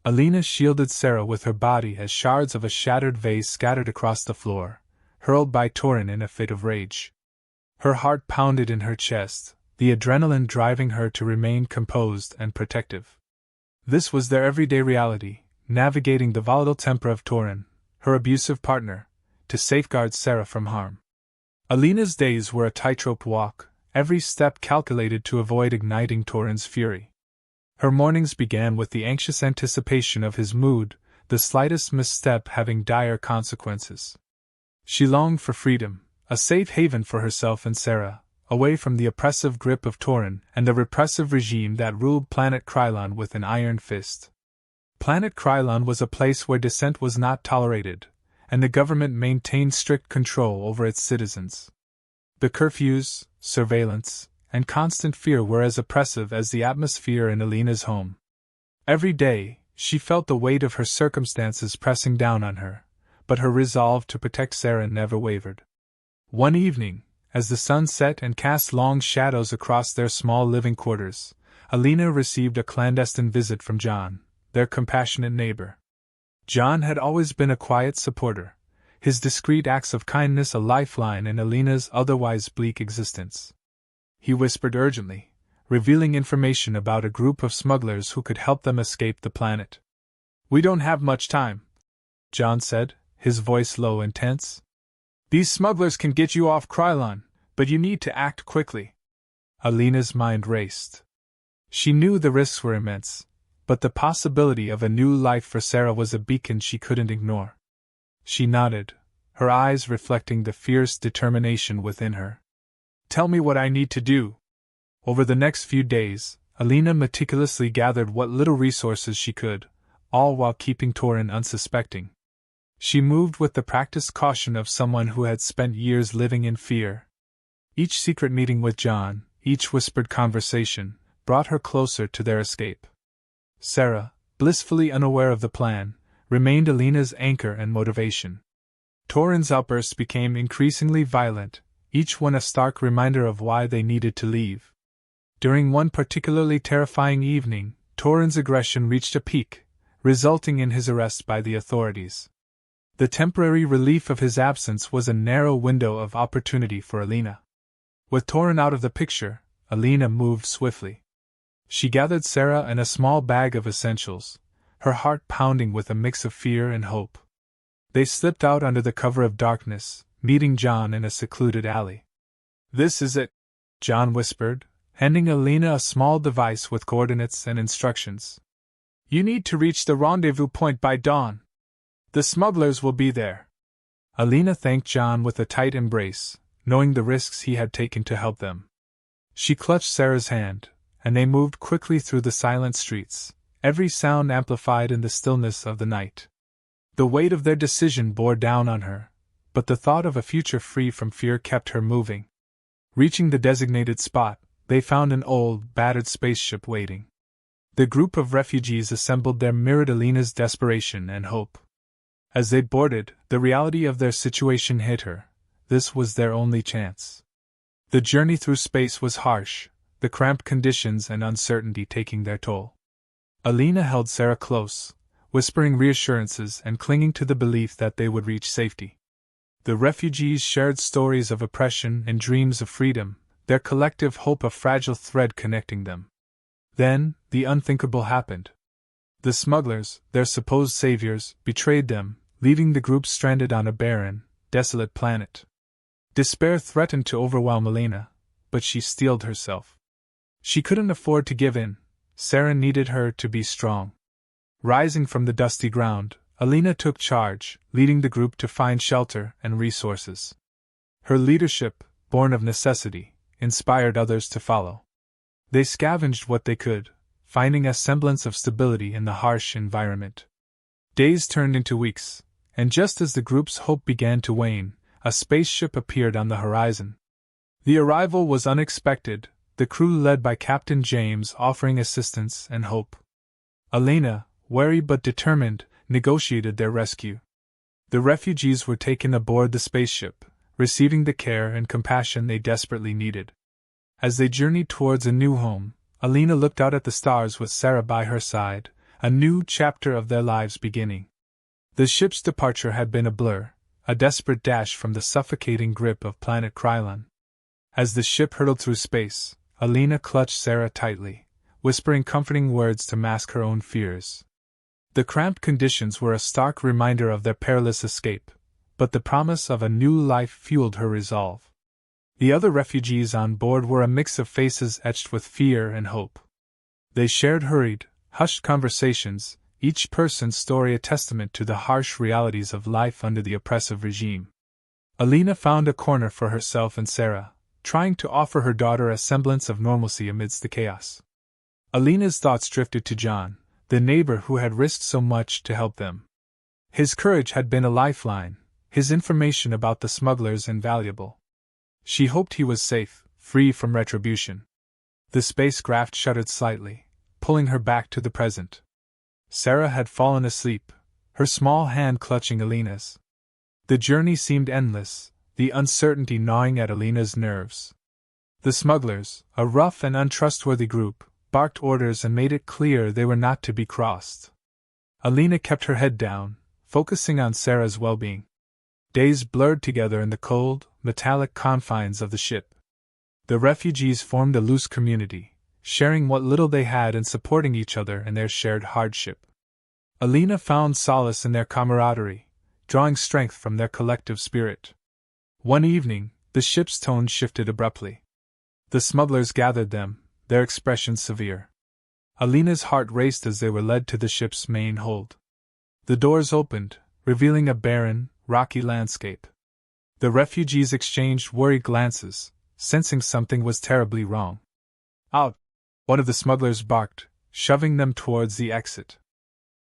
Alina shielded Sarah with her body as shards of a shattered vase scattered across the floor, hurled by Torin in a fit of rage. Her heart pounded in her chest, the adrenaline driving her to remain composed and protective. This was their everyday reality, navigating the volatile temper of Torin, her abusive partner, to safeguard Sarah from harm. Alina's days were a tightrope walk, every step calculated to avoid igniting Torin's fury. Her mornings began with the anxious anticipation of his mood, the slightest misstep having dire consequences. She longed for freedom, a safe haven for herself and Sarah, away from the oppressive grip of Torin and the repressive regime that ruled Planet Krylon with an iron fist. Planet Krylon was a place where dissent was not tolerated, and the government maintained strict control over its citizens. The curfews, surveillance, and constant fear were as oppressive as the atmosphere in Alina's home. Every day, she felt the weight of her circumstances pressing down on her, but her resolve to protect Sarah never wavered. One evening, as the sun set and cast long shadows across their small living quarters, Alina received a clandestine visit from John, their compassionate neighbor. John had always been a quiet supporter, his discreet acts of kindness a lifeline in Alina's otherwise bleak existence. He whispered urgently, revealing information about a group of smugglers who could help them escape the planet. "We don't have much time," John said, his voice low and tense. "These smugglers can get you off Krylon, but you need to act quickly." Alina's mind raced. She knew the risks were immense, but the possibility of a new life for Sarah was a beacon she couldn't ignore. She nodded, her eyes reflecting the fierce determination within her. "Tell me what I need to do." Over the next few days, Alina meticulously gathered what little resources she could, all while keeping Torin unsuspecting. She moved with the practiced caution of someone who had spent years living in fear. Each secret meeting with John, each whispered conversation, brought her closer to their escape. Sarah, blissfully unaware of the plan, remained Alina's anchor and motivation. Torin's outbursts became increasingly violent, each one a stark reminder of why they needed to leave. During one particularly terrifying evening, Torin's aggression reached a peak, resulting in his arrest by the authorities. The temporary relief of his absence was a narrow window of opportunity for Alina. With Torin out of the picture, Alina moved swiftly. She gathered Sarah and a small bag of essentials, her heart pounding with a mix of fear and hope. They slipped out under the cover of darkness, meeting John in a secluded alley. "This is it," John whispered, handing Alina a small device with coordinates and instructions. "You need to reach the rendezvous point by dawn. The smugglers will be there." Alina thanked John with a tight embrace, knowing the risks he had taken to help them. She clutched Sarah's hand, and they moved quickly through the silent streets, every sound amplified in the stillness of the night. The weight of their decision bore down on her, but the thought of a future free from fear kept her moving. Reaching the designated spot, they found an old, battered spaceship waiting. The group of refugees assembled there mirrored Alina's desperation and hope. As they boarded, the reality of their situation hit her. This was their only chance. The journey through space was harsh, the cramped conditions and uncertainty taking their toll. Alina held Sarah close, whispering reassurances and clinging to the belief that they would reach safety. The refugees shared stories of oppression and dreams of freedom, their collective hope a fragile thread connecting them. Then, the unthinkable happened. The smugglers, their supposed saviors, betrayed them, leaving the group stranded on a barren, desolate planet. Despair threatened to overwhelm Alina, but she steeled herself. She couldn't afford to give in. Sarah needed her to be strong. Rising from the dusty ground, Alina took charge, leading the group to find shelter and resources. Her leadership, born of necessity, inspired others to follow. They scavenged what they could, finding a semblance of stability in the harsh environment. Days turned into weeks, and just as the group's hope began to wane, a spaceship appeared on the horizon. The arrival was unexpected, the crew led by Captain James offering assistance and hope. Alina, wary but determined, negotiated their rescue. The refugees were taken aboard the spaceship, receiving the care and compassion they desperately needed. As they journeyed towards a new home, Alina looked out at the stars with Sarah by her side, a new chapter of their lives beginning. The ship's departure had been a blur, a desperate dash from the suffocating grip of planet Krylon. As the ship hurtled through space, Alina clutched Sarah tightly, whispering comforting words to mask her own fears. The cramped conditions were a stark reminder of their perilous escape, but the promise of a new life fueled her resolve. The other refugees on board were a mix of faces etched with fear and hope. They shared hurried, hushed conversations, each person's story a testament to the harsh realities of life under the oppressive regime. Alina found a corner for herself and Sarah, trying to offer her daughter a semblance of normalcy amidst the chaos. Alina's thoughts drifted to John, the neighbor who had risked so much to help them. His courage had been a lifeline, his information about the smugglers invaluable. She hoped he was safe, free from retribution. The spacecraft shuddered slightly, pulling her back to the present. Sarah had fallen asleep, her small hand clutching Alina's. The journey seemed endless, the uncertainty gnawing at Alina's nerves. The smugglers, a rough and untrustworthy group, barked orders and made it clear they were not to be crossed. Alina kept her head down, focusing on Sarah's well-being. Days blurred together in the cold, metallic confines of the ship. The refugees formed a loose community, sharing what little they had and supporting each other in their shared hardship. Alina found solace in their camaraderie, drawing strength from their collective spirit. One evening, the ship's tone shifted abruptly. The smugglers gathered them, their expressions severe. Alina's heart raced as they were led to the ship's main hold. The doors opened, revealing a barren, rocky landscape. The refugees exchanged worried glances, sensing something was terribly wrong. "Out!" one of the smugglers barked, shoving them towards the exit.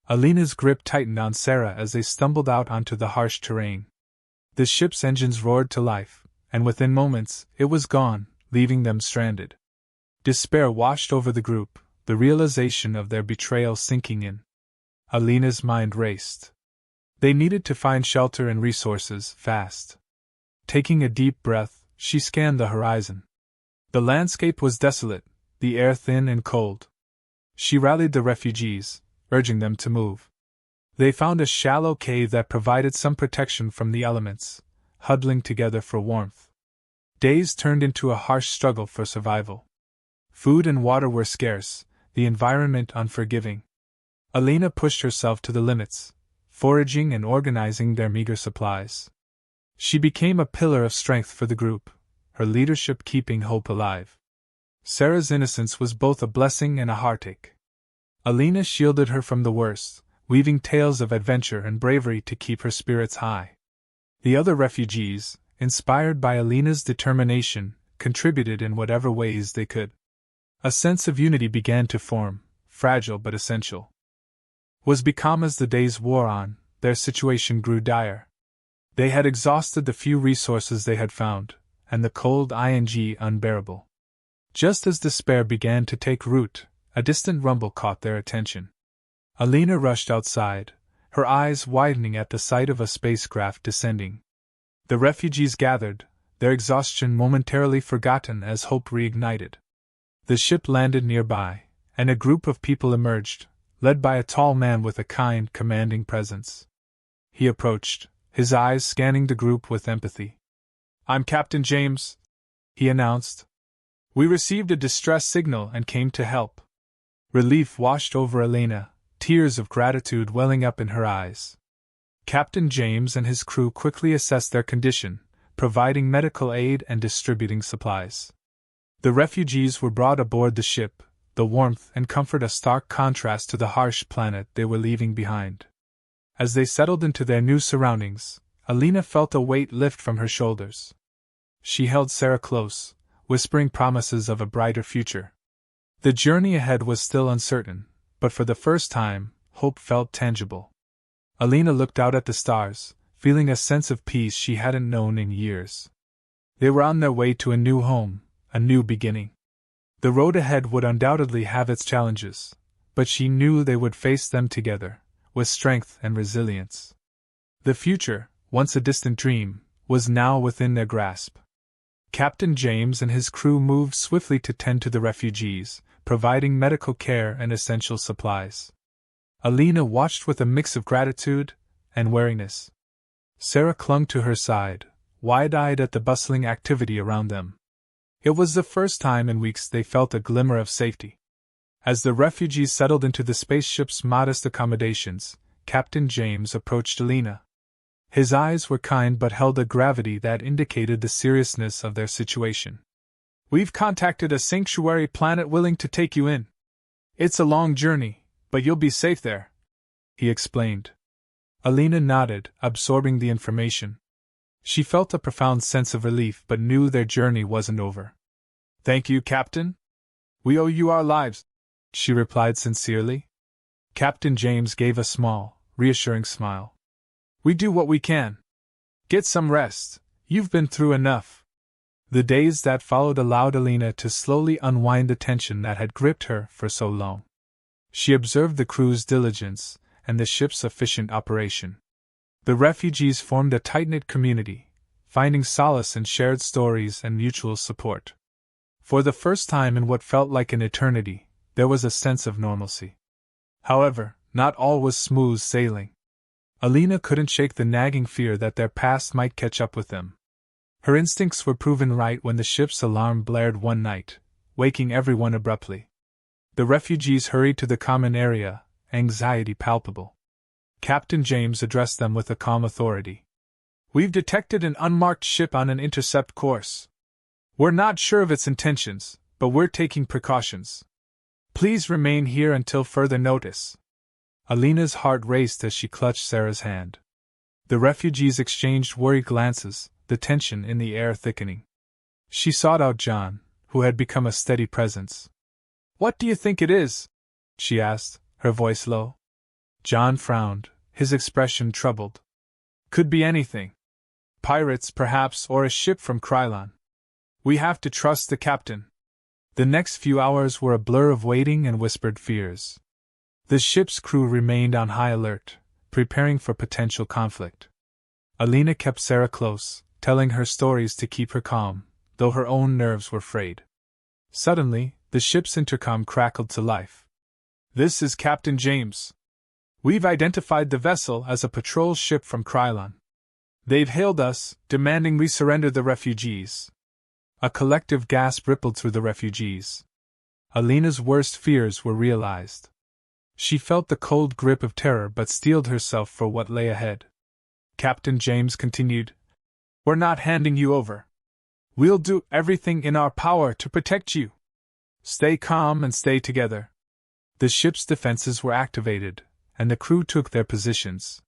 Alina's grip tightened on Sarah as they stumbled out onto the harsh terrain. The ship's engines roared to life, and within moments, it was gone, leaving them stranded. Despair washed over the group, the realization of their betrayal sinking in. Alina's mind raced. They needed to find shelter and resources, fast. Taking a deep breath, she scanned the horizon. The landscape was desolate, the air thin and cold. She rallied the refugees, urging them to move. They found a shallow cave that provided some protection from the elements, huddling together for warmth. Days turned into a harsh struggle for survival. Food and water were scarce, the environment unforgiving. Alina pushed herself to the limits, foraging and organizing their meager supplies. She became a pillar of strength for the group, her leadership keeping hope alive. Sarah's innocence was both a blessing and a heartache. Alina shielded her from the worst, weaving tales of adventure and bravery to keep her spirits high. The other refugees, inspired by Alina's determination, contributed in whatever ways they could. A sense of unity began to form, fragile but essential. Was become as the days wore on, their situation grew dire. They had exhausted the few resources they had found, and the cold unbearable. Just as despair began to take root, a distant rumble caught their attention. Alina rushed outside, her eyes widening at the sight of a spacecraft descending. The refugees gathered, their exhaustion momentarily forgotten as hope reignited. The ship landed nearby, and a group of people emerged, led by a tall man with a kind, commanding presence. He approached, his eyes scanning the group with empathy. "I'm Captain James," he announced. "We received a distress signal and came to help." Relief washed over Alina, tears of gratitude welling up in her eyes. Captain James and his crew quickly assessed their condition, providing medical aid and distributing supplies. The refugees were brought aboard the ship, the warmth and comfort a stark contrast to the harsh planet they were leaving behind. As they settled into their new surroundings, Alina felt a weight lift from her shoulders. She held Sarah close, whispering promises of a brighter future. The journey ahead was still uncertain, but for the first time, hope felt tangible. Alina looked out at the stars, feeling a sense of peace she hadn't known in years. They were on their way to a new home, a new beginning. The road ahead would undoubtedly have its challenges, but she knew they would face them together, with strength and resilience. The future, once a distant dream, was now within their grasp. Captain James and his crew moved swiftly to tend to the refugees, providing medical care and essential supplies. Alina watched with a mix of gratitude and wariness. Sarah clung to her side, wide-eyed at the bustling activity around them. It was the first time in weeks they felt a glimmer of safety. As the refugees settled into the spaceship's modest accommodations, Captain James approached Alina. His eyes were kind but held a gravity that indicated the seriousness of their situation. "We've contacted a sanctuary planet willing to take you in. It's a long journey, but you'll be safe there," he explained. Alina nodded, absorbing the information. She felt a profound sense of relief but knew their journey wasn't over. "Thank you, Captain. We owe you our lives," she replied sincerely. Captain James gave a small, reassuring smile. "We do what we can. Get some rest, you've been through enough." The days that followed allowed Alina to slowly unwind the tension that had gripped her for so long. She observed the crew's diligence and the ship's efficient operation. The refugees formed a tight-knit community, finding solace in shared stories and mutual support. For the first time in what felt like an eternity, there was a sense of normalcy. However, not all was smooth sailing. Alina couldn't shake the nagging fear that their past might catch up with them. Her instincts were proven right when the ship's alarm blared one night, waking everyone abruptly. The refugees hurried to the common area, anxiety palpable. Captain James addressed them with a calm authority. "We've detected an unmarked ship on an intercept course. We're not sure of its intentions, but we're taking precautions. Please remain here until further notice." Alina's heart raced as she clutched Sarah's hand. The refugees exchanged worried glances, the tension in the air thickening. She sought out John, who had become a steady presence. "What do you think it is?" she asked, her voice low. John frowned, his expression troubled. "Could be anything. Pirates, perhaps, or a ship from Krylon. We have to trust the captain." The next few hours were a blur of waiting and whispered fears. The ship's crew remained on high alert, preparing for potential conflict. Alina kept Sarah close, telling her stories to keep her calm, though her own nerves were frayed. Suddenly, the ship's intercom crackled to life. "This is Captain James. We've identified the vessel as a patrol ship from Krylon. They've hailed us, demanding we surrender the refugees." A collective gasp rippled through the refugees. Alina's worst fears were realized. She felt the cold grip of terror but steeled herself for what lay ahead. Captain James continued, "We're not handing you over. We'll do everything in our power to protect you. Stay calm and stay together." The ship's defenses were activated, and the crew took their positions.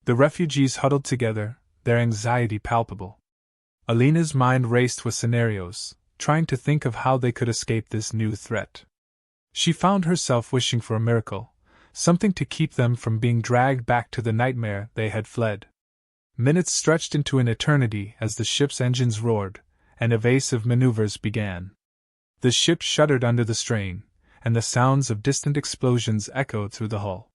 The refugees huddled together, their anxiety palpable. Alina's mind raced with scenarios, trying to think of how they could escape this new threat. She found herself wishing for a miracle, something to keep them from being dragged back to the nightmare they had fled. Minutes stretched into an eternity as the ship's engines roared, and evasive maneuvers began. The ship shuddered under the strain, and the sounds of distant explosions echoed through the hull.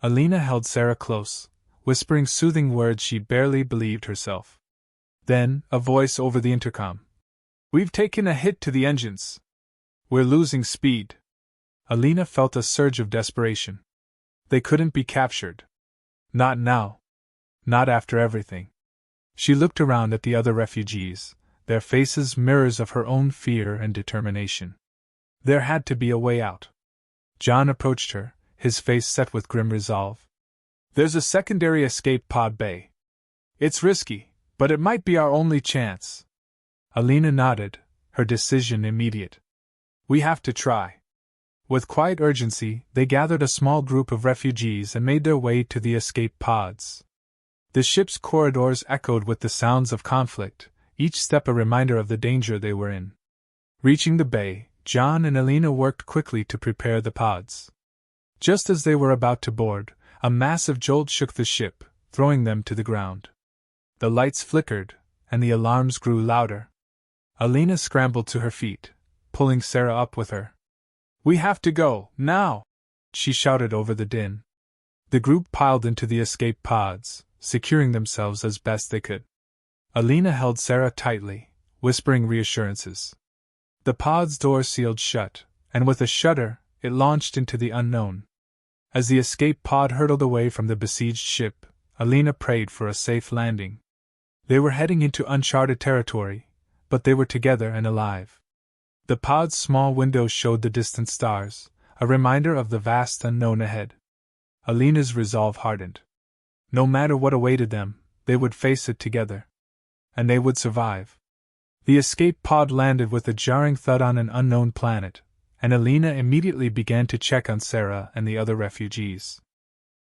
Alina held Sarah close, whispering soothing words she barely believed herself. Then, a voice over the intercom. "We've taken a hit to the engines. We're losing speed." Alina felt a surge of desperation. They couldn't be captured. Not now. Not after everything. She looked around at the other refugees, their faces mirrors of her own fear and determination. There had to be a way out. John approached her, his face set with grim resolve. "There's a secondary escape pod bay. It's risky, but it might be our only chance." Alina nodded, her decision immediate. "We have to try." With quiet urgency, they gathered a small group of refugees and made their way to the escape pods. The ship's corridors echoed with the sounds of conflict, each step a reminder of the danger they were in. Reaching the bay, John and Alina worked quickly to prepare the pods. Just as they were about to board, a massive jolt shook the ship, throwing them to the ground. The lights flickered, and the alarms grew louder. Alina scrambled to her feet, pulling Sarah up with her. "We have to go, now!" she shouted over the din. The group piled into the escape pods, securing themselves as best they could. Alina held Sarah tightly, whispering reassurances. The pod's door sealed shut, and with a shudder, it launched into the unknown. As the escape pod hurtled away from the besieged ship, Alina prayed for a safe landing. They were heading into uncharted territory, but they were together and alive. The pod's small windows showed the distant stars, a reminder of the vast unknown ahead. Alina's resolve hardened. No matter what awaited them, they would face it together. And they would survive. The escape pod landed with a jarring thud on an unknown planet, and Alina immediately began to check on Sarah and the other refugees.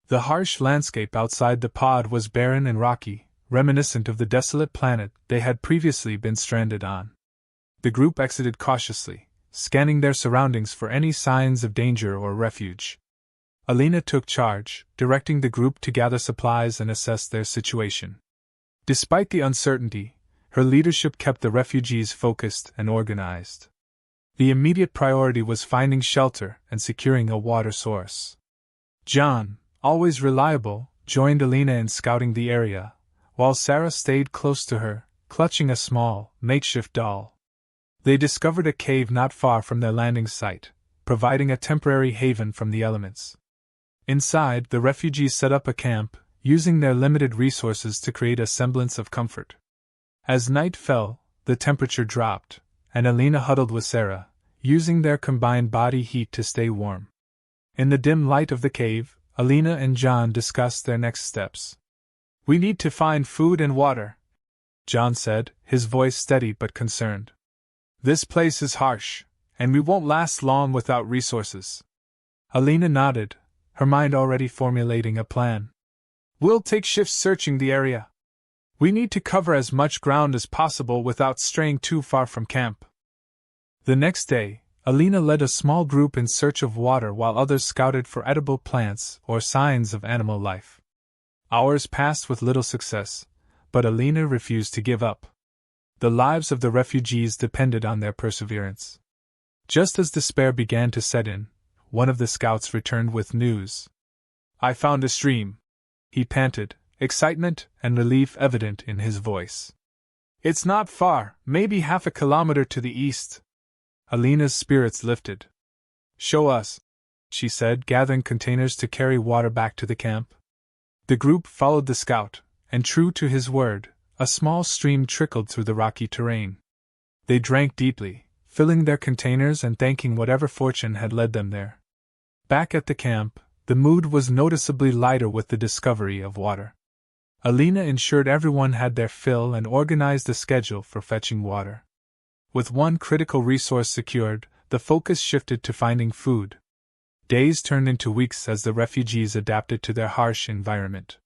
The harsh landscape outside the pod was barren and rocky, reminiscent of the desolate planet they had previously been stranded on. The group exited cautiously, scanning their surroundings for any signs of danger or refuge. Alina took charge, directing the group to gather supplies and assess their situation. Despite the uncertainty, her leadership kept the refugees focused and organized. The immediate priority was finding shelter and securing a water source. John, always reliable, joined Alina in scouting the area, while Sarah stayed close to her, clutching a small, makeshift doll. They discovered a cave not far from their landing site, providing a temporary haven from the elements. Inside, the refugees set up a camp, using their limited resources to create a semblance of comfort. As night fell, the temperature dropped, and Alina huddled with Sarah, using their combined body heat to stay warm. In the dim light of the cave, Alina and John discussed their next steps. "We need to find food and water," John said, his voice steady but concerned. "This place is harsh, and we won't last long without resources." Alina nodded, her mind already formulating a plan. "We'll take shifts searching the area. We need to cover as much ground as possible without straying too far from camp." The next day, Alina led a small group in search of water while others scouted for edible plants or signs of animal life. Hours passed with little success, but Alina refused to give up. The lives of the refugees depended on their perseverance. Just as despair began to set in, one of the scouts returned with news. "I found a stream," he panted, excitement and relief evident in his voice. "It's not far, maybe half a kilometer to the east." Alina's spirits lifted. "Show us," she said, gathering containers to carry water back to the camp. The group followed the scout, and true to his word, a small stream trickled through the rocky terrain. They drank deeply, filling their containers and thanking whatever fortune had led them there. Back at the camp, the mood was noticeably lighter with the discovery of water. Alina ensured everyone had their fill and organized a schedule for fetching water. With one critical resource secured, the focus shifted to finding food. Days turned into weeks as the refugees adapted to their harsh environment.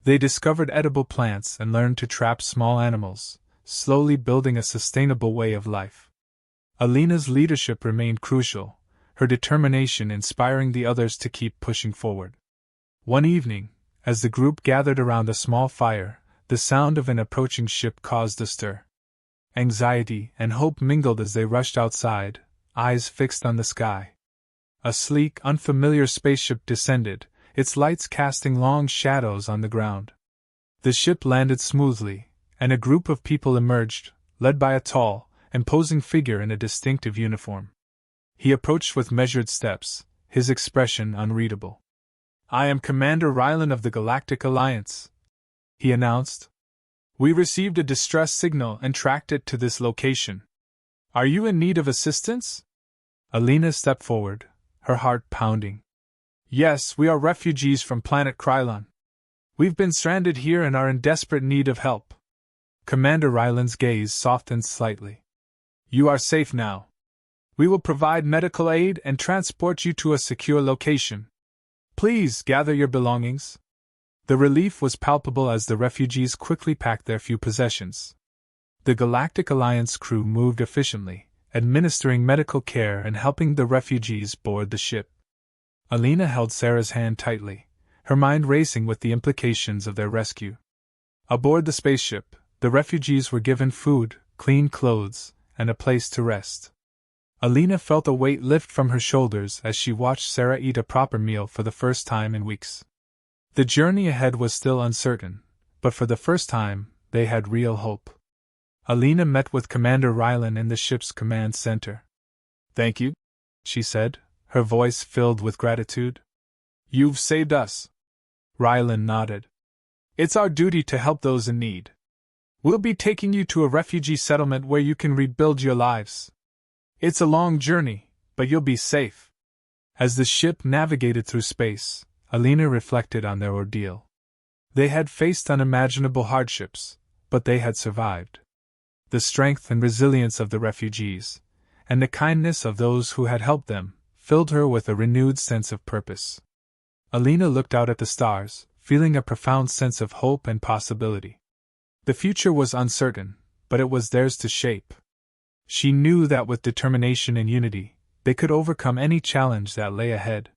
They discovered edible plants and learned to trap small animals, slowly building a sustainable way of life. Alina's leadership remained crucial, her determination inspiring the others to keep pushing forward. One evening, as the group gathered around a small fire, the sound of an approaching ship caused a stir. Anxiety and hope mingled as they rushed outside, eyes fixed on the sky. A sleek, unfamiliar spaceship descended, its lights casting long shadows on the ground. The ship landed smoothly, and a group of people emerged, led by a tall, imposing figure in a distinctive uniform. He approached with measured steps, his expression unreadable. "I am Commander Rylan of the Galactic Alliance," he announced. "We received a distress signal and tracked it to this location. Are you in need of assistance?" Alina stepped forward, her heart pounding. "Yes, we are refugees from planet Krylon. We've been stranded here and are in desperate need of help." Commander Rylan's gaze softened slightly. "You are safe now. We will provide medical aid and transport you to a secure location. Please gather your belongings." The relief was palpable as the refugees quickly packed their few possessions. The Galactic Alliance crew moved efficiently, administering medical care and helping the refugees board the ship. Alina held Sarah's hand tightly, her mind racing with the implications of their rescue. Aboard the spaceship, the refugees were given food, clean clothes, and a place to rest. Alina felt a weight lift from her shoulders as she watched Sarah eat a proper meal for the first time in weeks. The journey ahead was still uncertain, but for the first time, they had real hope. Alina met with Commander Rylan in the ship's command center. "Thank you," she said, her voice filled with gratitude. You've saved us. Rylan nodded. It's our duty to help those in need. We'll be taking you to a refugee settlement where you can rebuild your lives. It's a long journey, but you'll be safe. As the ship navigated through space, Alina reflected on their ordeal. They had faced unimaginable hardships, but they had survived. The strength and resilience of the refugees, and the kindness of those who had helped them, filled her with a renewed sense of purpose. Alina looked out at the stars, feeling a profound sense of hope and possibility. The future was uncertain, but it was theirs to shape. She knew that with determination and unity, they could overcome any challenge that lay ahead.